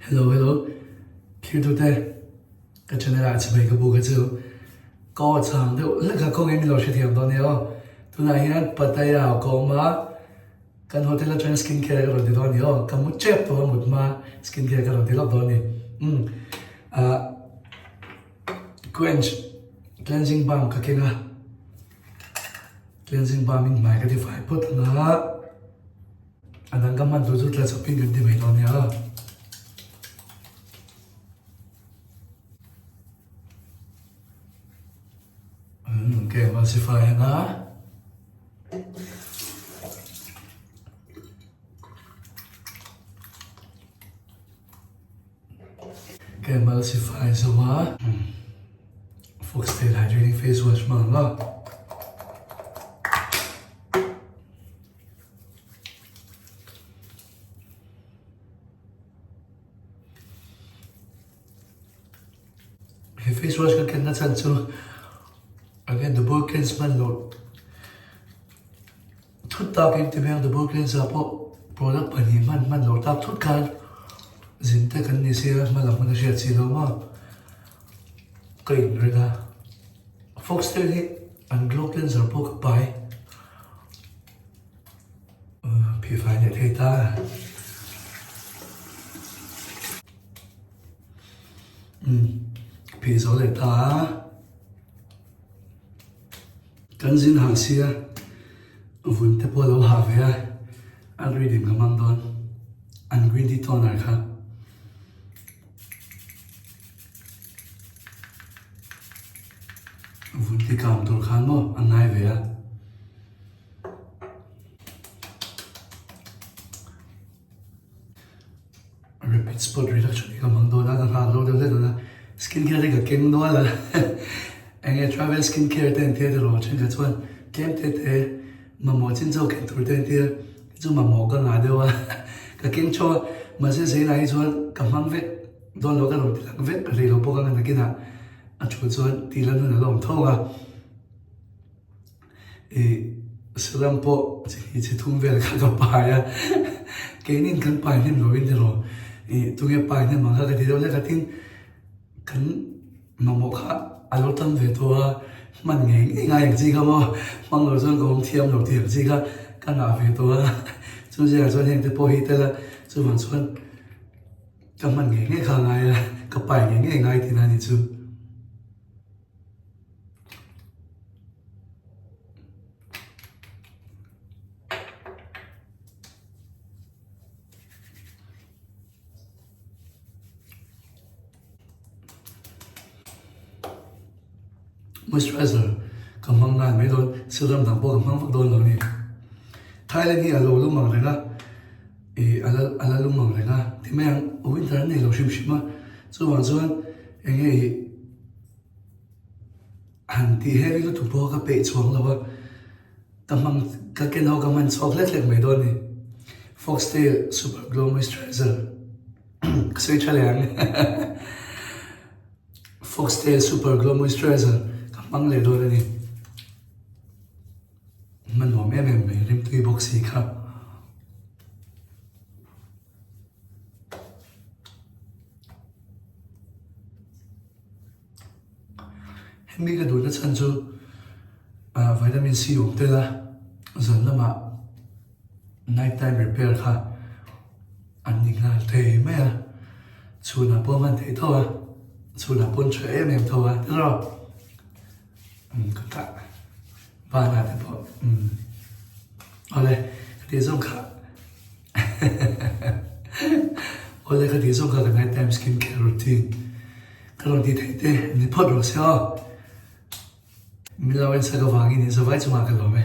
Hello. Khi tôi thế, cái chân này chỉ mấy cái bộ cái chữ có chẳng đâu, là cái con em lo chuyện thiam đó nè. Tôi nói hiện bắt tay nào có mà cái hotel là chuyên skin care cái đó đó nè. Cái một chép thôi một mà skin care cái đó đó nè. Quench cleansing balm cái kia cleansing balm in mai cái thì phải put na. Anh đang cầm ăn tôi rút lại shopping cái gì mấy đó nè. Okay, emulsify na. Okay, emulsify semua. Foxtail hydrating face wash mang lah. Hey, face wash ka kena chanchu. Again, the bowl cleanse man lo. Thut ta cái tìm hiểu the bowl cleanse apo product bani man lo ta thut kan zin te kan ni se ma lam na share chi lo ma kai re da Foxtail hi an glow cleanser po ka pai pi fai ne thei ta pi zo le ta kan zin hang sia vun te po lo ha ve an reading ka mang don an green tea toner kha vun te kam tor khan mo an nai ve rapid spot reduction ka mang don an ha lo de le na skin care ka keng do la anh travel skin care tên thế rồi trên cái chuan kem thế mà mỏ trên dâu cái tuổi tên thế chú mà mỏ cái nào đâu cái kem cho mà sẽ này chuan cầm hăng vết đón nó cái đầu thì vết cái gì nó bốc cái này cái nào anh chú chuan thì lần nữa lòng thâu sự làm bộ chỉ thun về cái bài cái nên cái bài nên nói bên rồi tôi nghe bài nên mà cái gì đâu cái tin cái mà mỏ khác alo tâm về thua mình nghĩ ngay gì không mong rồi dân cũng thiêm đầu tiên gì cả cái nào về thua chúng ta cho nên cái bôi tên là chúng mình xuân cái mình nghĩ ngay hàng ngày là cái bài nghĩ ngay thì là gì chứ moisturizer cầm hăng ngàn mấy đôi siêu đậm thẳng bộ cầm hăng phật đôi rồi nè thay lên đi alo lúc mỏng rồi đó alo lúc mỏng rồi đó thì mấy anh ở bên này lâu xìm xìm á chú hoàng xuân anh ấy hàng thì hết cái tụi bộ cái bể xuống rồi cầm hăng cái nào cầm hăng chocolate lên mấy đôi nè Foxtail Super Glow Moisturizer suy cho liền Foxtail Super Glow Moisturizer mang lấy đôi này mình nói em rim tùy bốc xì khắp em biết cái đôi nó chân chú vitamin C uống tên là dần là mà night time repair khá anh nhìn là thế mấy chú là bố mình thế thôi chú là bố trẻ em thôi thế rồi good that. Ba na te po. Ole, cái giống cả. Ole cái giống cả cái night time skin care routine. Cái đó thì thấy thế, ni pot rồi sao? Mình làm sao cái vàng này, sao vậy chúng ta cái đó mấy?